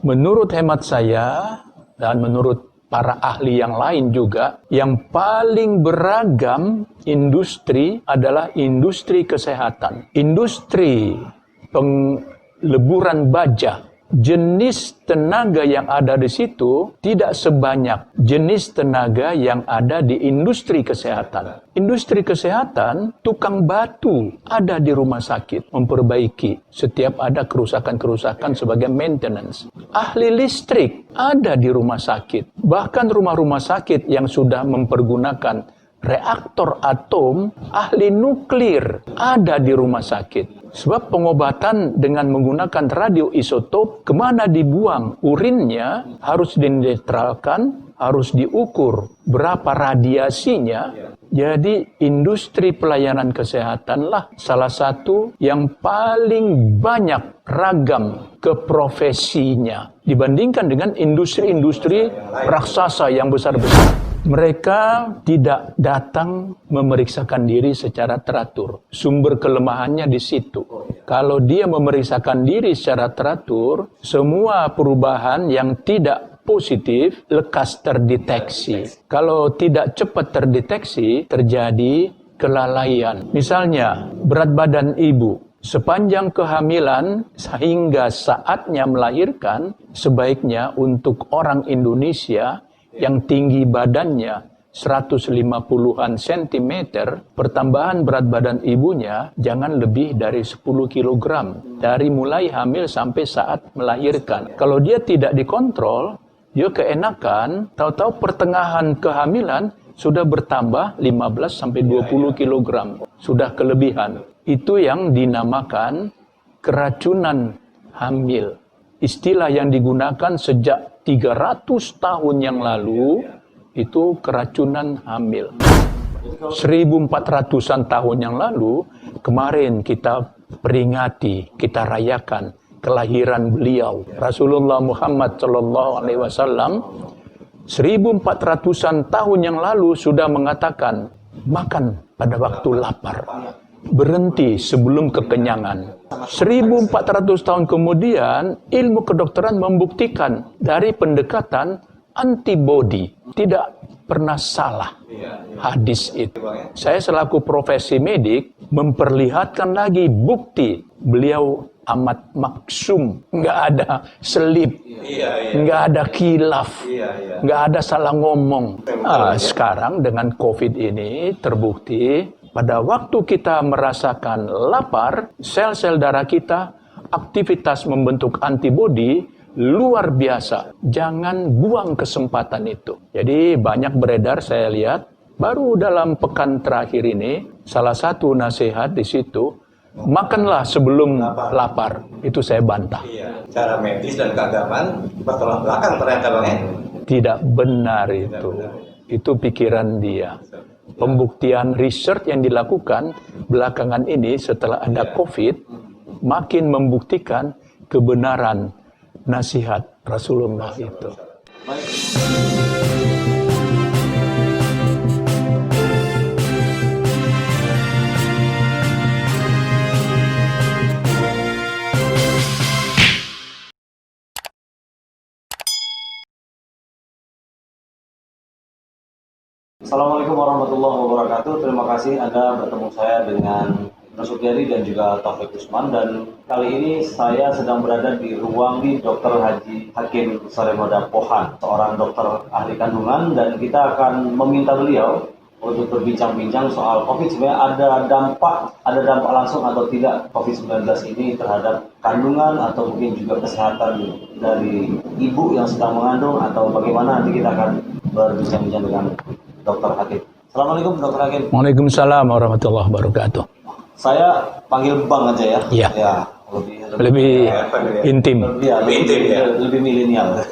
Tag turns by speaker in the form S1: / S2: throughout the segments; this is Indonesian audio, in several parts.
S1: Menurut hemat saya dan menurut para ahli yang lain juga, yang paling beragam industri adalah industri kesehatan. Industri pengleburan baja. Jenis tenaga yang ada di situ tidak sebanyak jenis tenaga yang ada di industri kesehatan. Industri kesehatan, tukang batu ada di rumah sakit, memperbaiki setiap ada kerusakan-kerusakan sebagai maintenance. Ahli listrik ada di rumah sakit. Bahkan rumah-rumah sakit yang sudah mempergunakan reaktor atom, ahli nuklir ada di rumah sakit. Sebab pengobatan dengan menggunakan radioisotop, kemana dibuang urinnya, harus dinetralkan, harus diukur berapa radiasinya. Jadi industri pelayanan kesehatanlah salah satu yang paling banyak ragam keprofesinya dibandingkan dengan industri-industri raksasa yang besar-besar. Mereka tidak datang memeriksakan diri secara teratur. Sumber kelemahannya di situ. Kalau dia memeriksakan diri secara teratur, semua perubahan yang tidak positif lekas terdeteksi. Kalau tidak cepat terdeteksi, terjadi kelalaian. Misalnya, berat badan ibu. Sepanjang kehamilan sehingga saatnya melahirkan, sebaiknya untuk orang Indonesia yang tinggi badannya 150-an cm, pertambahan berat badan ibunya jangan lebih dari 10 kg. Dari mulai hamil sampai saat melahirkan. Kalau dia tidak dikontrol, dia keenakan, tahu-tahu pertengahan kehamilan sudah bertambah 15-20 kg. Sudah kelebihan. Itu yang dinamakan keracunan hamil. Istilah yang digunakan sejak 300 tahun yang lalu itu keracunan hamil. 1400-an tahun yang lalu, kemarin kita peringati, kita rayakan kelahiran beliau. Rasulullah Muhammad SAW 1400-an tahun yang lalu sudah mengatakan, makan pada waktu lapar. Berhenti sebelum kekenyangan. 1400 tahun kemudian, ilmu kedokteran membuktikan dari pendekatan antibody. Tidak pernah salah hadis itu. Saya selaku profesi medik memperlihatkan lagi bukti beliau amat maksum. Nggak ada selip, nggak ada khilaf, nggak ada salah ngomong. Sekarang dengan COVID ini terbukti, pada waktu kita merasakan lapar, sel-sel darah kita aktivitas membentuk antibodi luar biasa. Jangan buang kesempatan itu. Jadi banyak beredar saya lihat, baru dalam pekan terakhir ini, salah satu nasihat di situ, makanlah sebelum lapar. Itu saya bantah.
S2: Cara medis dan keagamaan bertolak belakang ternyata Bang ya?
S1: Tidak benar itu. Itu pikiran dia. Pembuktian research yang dilakukan belakangan ini setelah ada COVID makin membuktikan kebenaran nasihat Rasulullah itu.
S3: Assalamualaikum warahmatullahi wabarakatuh. Terima kasih Anda bertemu saya dengan Nur Supiadi dan juga Taufik Usman. Dan kali ini saya sedang berada di ruang Dr. Haji Hakim Saremoda Pohan, seorang dokter ahli kandungan, dan kita akan meminta beliau untuk berbincang-bincang soal COVID. Sebenarnya ada dampak langsung atau tidak COVID-19 ini terhadap kandungan atau mungkin juga kesehatan dari ibu yang sedang mengandung, atau bagaimana. Nanti kita akan berbincang-bincang dengan Dr. Hakim. Assalamualaikum Dr. Hakim.
S1: Waalaikumsalam warahmatullahi wabarakatuh.
S3: Saya panggil Bang aja ya.
S1: Iya.
S3: Ya,
S1: lebih intim.
S3: Lebih milenial.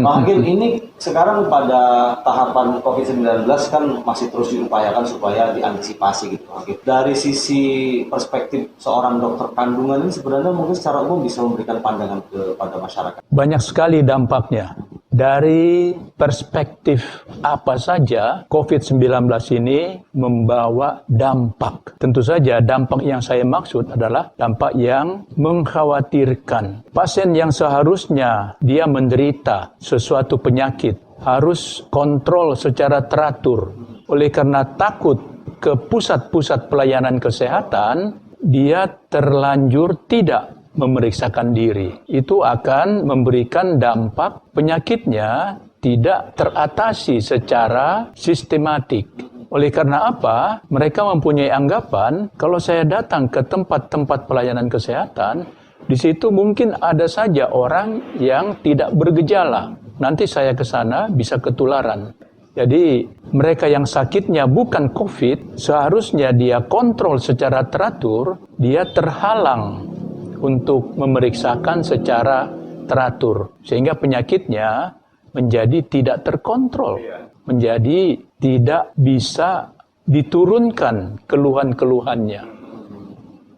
S3: Bang Hakim, ini sekarang pada tahapan COVID-19 kan masih terus diupayakan supaya diantisipasi gitu. Dari sisi perspektif seorang dokter kandungan ini sebenarnya mungkin secara umum bisa memberikan pandangan kepada masyarakat.
S1: Banyak sekali dampaknya. Dari perspektif apa saja, COVID-19 ini membawa dampak. Tentu saja dampak yang saya maksud adalah dampak yang mengkhawatirkan. Pasien yang seharusnya dia menderita sesuatu penyakit harus kontrol secara teratur. Oleh karena takut ke pusat-pusat pelayanan kesehatan, dia terlanjur tidak memeriksakan diri. Itu akan memberikan dampak penyakitnya tidak teratasi secara sistematik. Oleh karena apa? Mereka mempunyai anggapan kalau saya datang ke tempat-tempat pelayanan kesehatan, di situ mungkin ada saja orang yang tidak bergejala. Nanti saya ke sana bisa ketularan. Jadi mereka yang sakitnya bukan COVID, seharusnya dia kontrol secara teratur, dia terhalang untuk memeriksakan secara teratur. Sehingga penyakitnya menjadi tidak terkontrol. Menjadi tidak bisa diturunkan keluhan-keluhannya.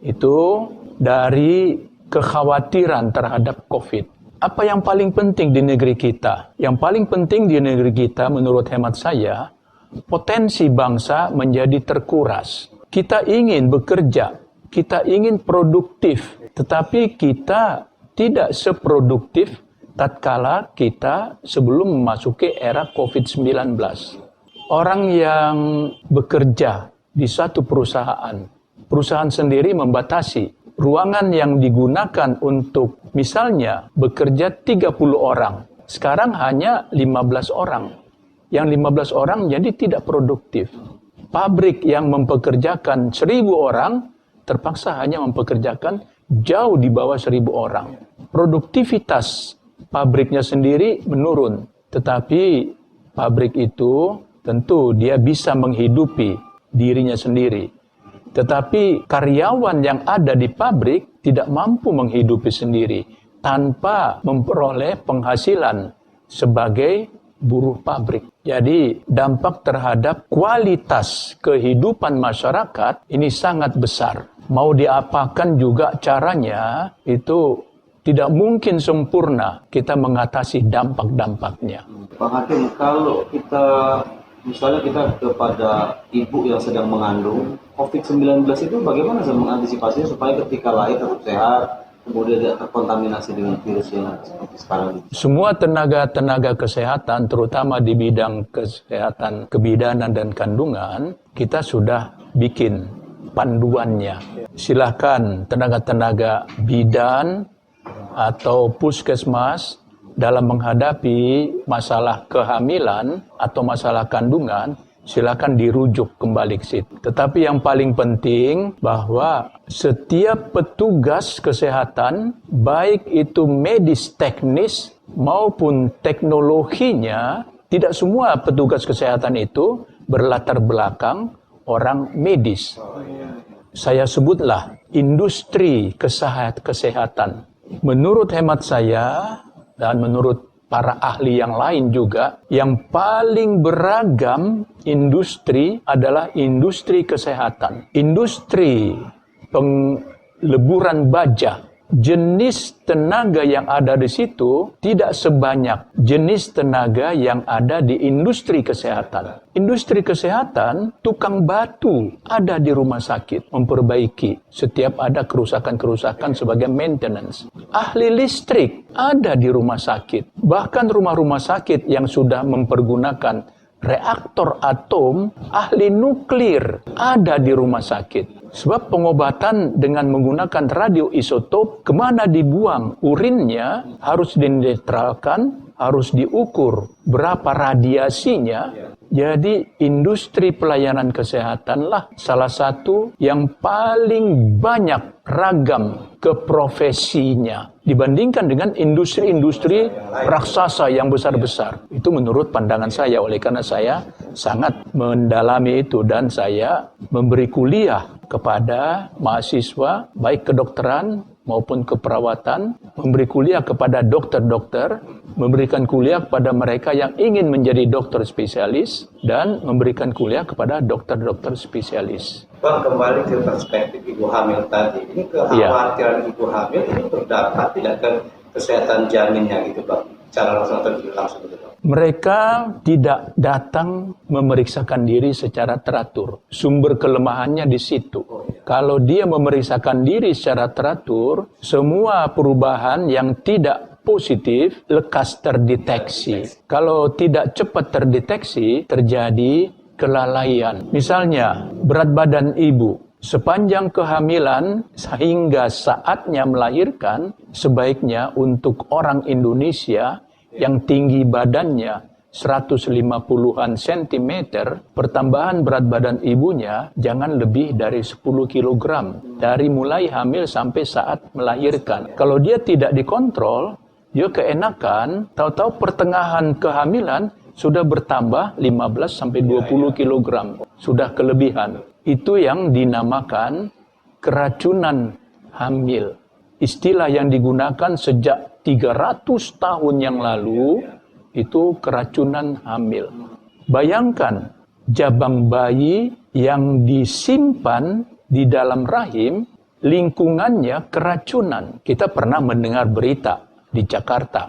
S1: Itu dari kekhawatiran terhadap COVID. Apa yang paling penting di negeri kita? Yang paling penting di negeri kita menurut hemat saya, potensi bangsa menjadi terkuras. Kita ingin bekerja, kita ingin produktif, tetapi kita tidak seproduktif tatkala kita sebelum memasuki era COVID-19. Orang yang bekerja di satu perusahaan sendiri membatasi ruangan yang digunakan untuk misalnya bekerja 30 orang. Sekarang hanya 15 orang. Yang 15 orang jadi tidak produktif. Pabrik yang mempekerjakan 1.000 orang terpaksa hanya mempekerjakan jauh di bawah 1.000 orang. Produktivitas pabriknya sendiri menurun. Tetapi pabrik itu tentu dia bisa menghidupi dirinya sendiri. Tetapi karyawan yang ada di pabrik tidak mampu menghidupi sendiri tanpa memperoleh penghasilan sebagai buruh pabrik. Jadi dampak terhadap kualitas kehidupan masyarakat ini sangat besar. Mau diapakan juga caranya, itu tidak mungkin sempurna kita mengatasi dampak-dampaknya.
S3: Pak Hakim, kalau misalnya kita kepada ibu yang sedang mengandung, COVID-19 itu bagaimana mengantisipasinya supaya ketika lahir tetap sehat, kemudian tidak terkontaminasi dengan virus yang seperti sekarang ini?
S1: Semua tenaga-tenaga kesehatan, terutama di bidang kesehatan kebidanan dan kandungan, kita sudah bikin panduannya. Silakan tenaga-tenaga bidan atau puskesmas dalam menghadapi masalah kehamilan atau masalah kandungan, silakan dirujuk kembali ke situ. Tetapi yang paling penting bahwa setiap petugas kesehatan, baik itu medis teknis maupun teknologinya, tidak semua petugas kesehatan itu berlatar belakang orang medis. Saya sebutlah industri kesehatan. Menurut hemat saya dan menurut para ahli yang lain juga, yang paling beragam industri adalah industri kesehatan. Industri pengleburan baja. Jenis tenaga yang ada di situ tidak sebanyak jenis tenaga yang ada di industri kesehatan. Industri kesehatan, tukang batu ada di rumah sakit, memperbaiki setiap ada kerusakan-kerusakan sebagai maintenance. Ahli listrik ada di rumah sakit. Bahkan rumah-rumah sakit yang sudah mempergunakan reaktor atom, ahli nuklir ada di rumah sakit. Sebab pengobatan dengan menggunakan radioisotop, kemana dibuang urinnya harus dinetralkan, harus diukur berapa radiasinya. Jadi industri pelayanan kesehatanlah salah satu yang paling banyak ragam keprofesinya dibandingkan dengan industri-industri raksasa yang besar-besar. Itu menurut pandangan saya, oleh karena saya sangat mendalami itu dan saya memberi kuliah kepada mahasiswa baik kedokteran maupun keperawatan, memberi kuliah kepada dokter-dokter, memberikan kuliah kepada mereka yang ingin menjadi dokter spesialis, dan memberikan kuliah kepada dokter-dokter spesialis.
S2: Bang, kembali ke perspektif ibu hamil tadi. Ini kekhawatiran ibu hamil ini berdampak tidak ke kesehatan janinnya gitu, Bang? Secara langsung atau tidak langsung begitu?
S1: Mereka tidak datang memeriksakan diri secara teratur. Sumber kelemahannya di situ. Kalau dia memeriksakan diri secara teratur, semua perubahan yang tidak positif lekas terdeteksi. Kalau tidak cepat terdeteksi, terjadi kelalaian. Misalnya, berat badan ibu sepanjang kehamilan sehingga saatnya melahirkan, sebaiknya untuk orang Indonesia yang tinggi badannya 150-an cm, pertambahan berat badan ibunya jangan lebih dari 10 kg dari mulai hamil sampai saat melahirkan. Kalau dia tidak dikontrol, dia keenakan, tahu-tahu pertengahan kehamilan sudah bertambah 15-20 kg, sudah kelebihan. Itu yang dinamakan keracunan hamil. Istilah yang digunakan sejak 300 tahun yang lalu, itu keracunan hamil. Bayangkan, jabang bayi yang disimpan di dalam rahim, lingkungannya keracunan. Kita pernah mendengar berita di Jakarta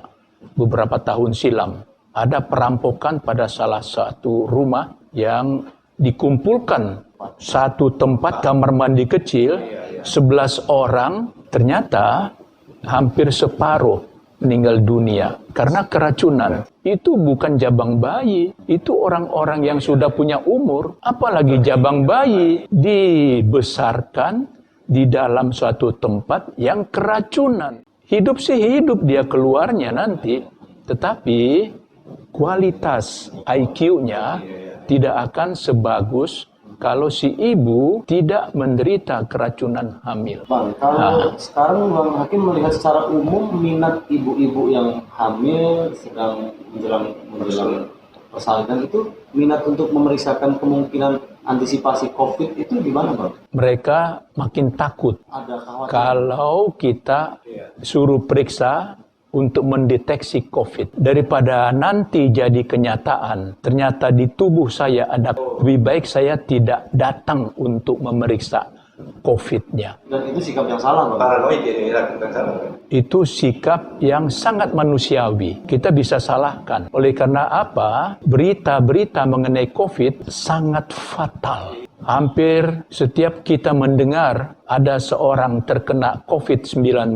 S1: beberapa tahun silam. Ada perampokan pada salah satu rumah yang dikumpulkan satu tempat kamar mandi kecil, 11 orang, ternyata hampir separuh meninggal dunia karena keracunan. Itu bukan jabang bayi, itu orang-orang yang sudah punya umur, apalagi jabang bayi dibesarkan di dalam suatu tempat yang keracunan. Hidup sih hidup dia keluarnya nanti, tetapi kualitas IQ-nya tidak akan sebagus kalau si ibu tidak menderita keracunan hamil.
S3: Bang, kalau sekarang Bang Hakim melihat secara umum minat ibu-ibu yang hamil sedang menjelang persalinan itu, minat untuk memeriksakan kemungkinan antisipasi COVID itu gimana, Bang?
S1: Mereka makin takut.
S3: Ada khawatir.
S1: Kalau kita suruh periksa untuk mendeteksi COVID. Daripada nanti jadi kenyataan, ternyata di tubuh saya ada, lebih baik saya tidak datang untuk memeriksa COVID-nya.
S3: Dan itu sikap yang salah, Bang.
S2: Paranoid ini lakukan salah.
S1: Itu sikap yang sangat manusiawi. Kita bisa salahkan. Oleh karena apa? Berita-berita mengenai COVID sangat fatal. Hampir setiap kita mendengar ada seorang terkena COVID-19,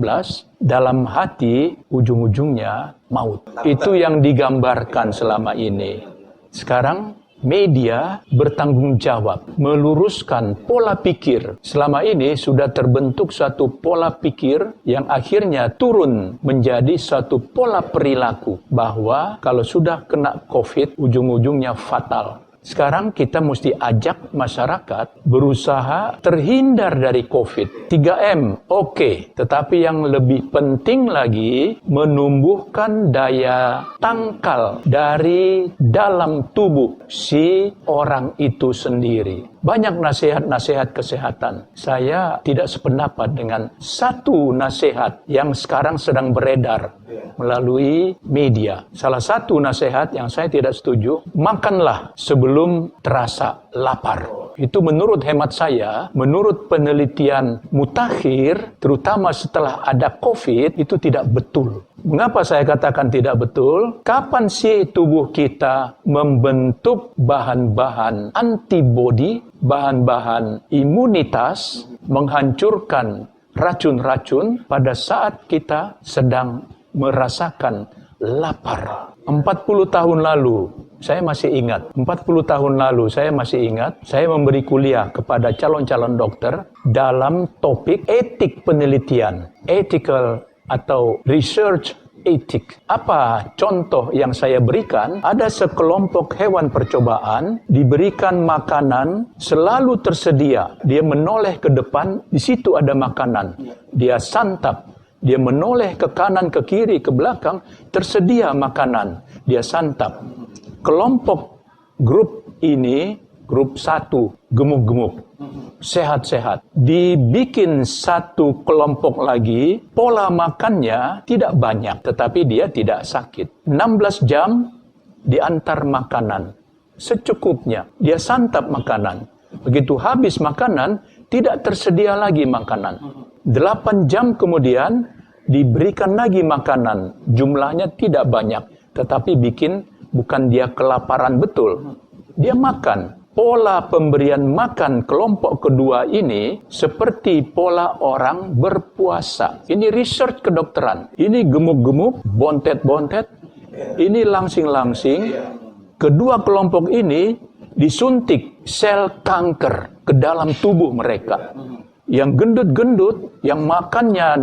S1: dalam hati ujung-ujungnya maut. Itu yang digambarkan selama ini. Sekarang media bertanggung jawab meluruskan pola pikir. Selama ini sudah terbentuk satu pola pikir yang akhirnya turun menjadi satu pola perilaku bahwa kalau sudah kena COVID ujung-ujungnya fatal. Sekarang kita mesti ajak masyarakat berusaha terhindar dari COVID. 3M, oke. Tetapi yang lebih penting lagi, menumbuhkan daya tangkal dari dalam tubuh si orang itu sendiri. Banyak nasihat-nasihat kesehatan. Saya tidak sependapat dengan satu nasihat yang sekarang sedang beredar melalui media. Salah satu nasihat yang saya tidak setuju, makanlah sebelum terasa lapar. Itu menurut hemat saya, menurut penelitian mutakhir, terutama setelah ada COVID, itu tidak betul. Mengapa saya katakan tidak betul? Kapan sih tubuh kita membentuk bahan-bahan antibodi, bahan-bahan imunitas, menghancurkan racun-racun pada saat kita sedang merasakan lapar? 40 tahun lalu, saya masih ingat, 40 tahun lalu saya masih ingat, saya memberi kuliah kepada calon-calon dokter dalam topik etik penelitian, ethical atau research etik. Apa contoh yang saya berikan? Ada sekelompok hewan percobaan diberikan makanan selalu tersedia. Dia menoleh ke depan, di situ ada makanan. Dia santap. Dia menoleh ke kanan, ke kiri, ke belakang, tersedia makanan. Dia santap. Kelompok grup ini, grup 1, gemuk-gemuk, sehat-sehat. Dibikin satu kelompok lagi, pola makannya tidak banyak, tetapi dia tidak sakit. 16 jam diantar makanan, secukupnya. Dia santap makanan. Begitu habis makanan, tidak tersedia lagi makanan. 8 jam kemudian, diberikan lagi makanan, jumlahnya tidak banyak, tetapi bukan dia kelaparan betul, dia makan. Pola pemberian makan kelompok kedua ini seperti pola orang berpuasa. Ini research kedokteran. Ini gemuk-gemuk, bontet-bontet, ini langsing-langsing. Kedua kelompok ini disuntik sel kanker ke dalam tubuh mereka. Yang gendut-gendut, yang makannya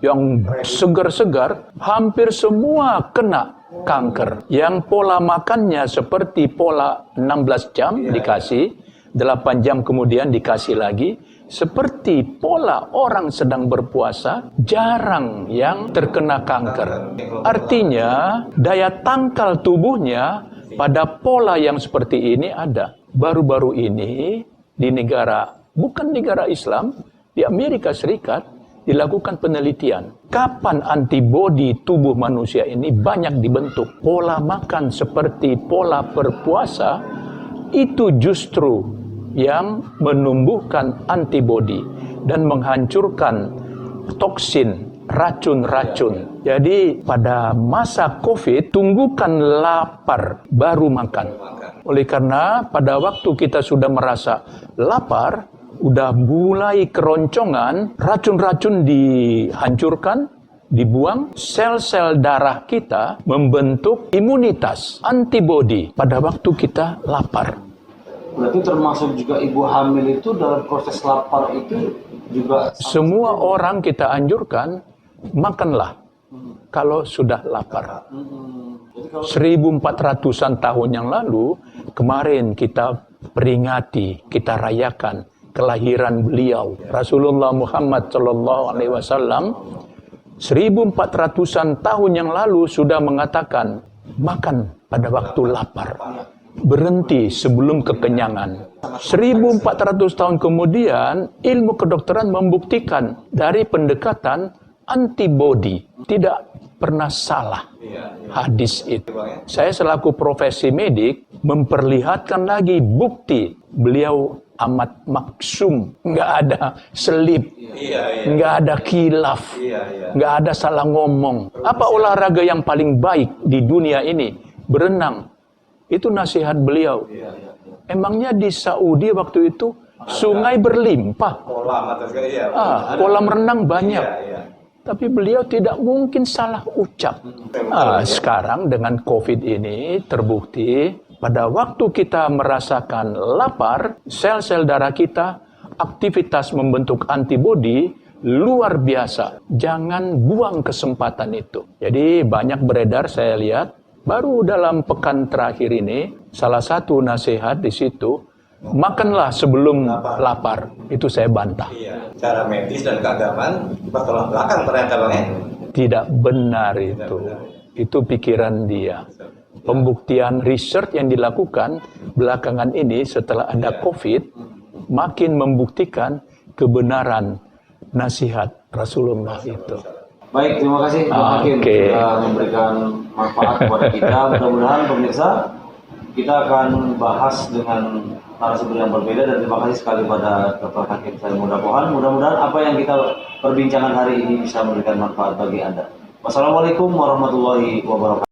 S1: yang segar-segar, hampir semua kena kanker. Yang pola makannya seperti pola 16 jam dikasih, 8 jam kemudian dikasih lagi. Seperti pola orang sedang berpuasa, jarang yang terkena kanker. Artinya, daya tangkal tubuhnya pada pola yang seperti ini ada. Baru-baru ini di bukan negara Islam, di Amerika Serikat dilakukan penelitian. Kapan antibodi tubuh manusia ini banyak dibentuk? Pola makan seperti pola berpuasa itu justru yang menumbuhkan antibodi dan menghancurkan toksin, racun-racun. Jadi pada masa COVID, tunggukan lapar baru makan. Oleh karena pada waktu kita sudah merasa lapar, udah mulai keroncongan, racun-racun dihancurkan, dibuang, sel-sel darah kita membentuk imunitas, antibodi pada waktu kita lapar.
S3: Berarti termasuk juga ibu hamil itu dalam proses lapar itu juga...
S1: Semua orang kita anjurkan, makanlah kalau sudah lapar. 1400-an tahun yang lalu, kemarin kita peringati, kita rayakan kelahiran beliau Rasulullah Muhammad sallallahu alaihi wasallam 1400-an tahun yang lalu sudah mengatakan makan pada waktu lapar, berhenti sebelum kekenyangan. 1400 tahun kemudian ilmu kedokteran membuktikan dari pendekatan antibodi tidak pernah salah hadis itu. Saya selaku profesi medik memperlihatkan lagi bukti beliau amat maksum, nggak ada selip, nggak ada khilaf, nggak ada salah ngomong. Apa olahraga yang paling baik di dunia ini? Berenang. Itu nasihat beliau. Emangnya di Saudi waktu itu sungai berlimpah, kolam renang banyak. Tapi beliau tidak mungkin salah ucap. Sekarang dengan COVID ini terbukti pada waktu kita merasakan lapar, sel-sel darah kita aktivitas membentuk antibodi luar biasa. Jangan buang kesempatan itu. Jadi banyak beredar saya lihat baru dalam pekan terakhir ini salah satu nasihat di situ, makanlah sebelum lapar. Itu saya bantah.
S2: Cara medis dan keagamaan bertolak belakang ternyata Bang ya.
S1: Tidak benar itu. Itu pikiran dia. Pembuktian research yang dilakukan belakangan ini setelah ada COVID makin membuktikan kebenaran nasihat Rasulullah itu.
S3: Baik, terima kasih Pak Hakim sudah memberikan manfaat kepada kita. Mudah-mudahan pemirsa kita akan bahas dengan narasumber yang berbeda dan terima kasih sekali pada Dr. Hakim saya mudah-mudahan apa yang kita perbincangan hari ini bisa memberikan manfaat bagi Anda. Wassalamualaikum warahmatullahi wabarakatuh.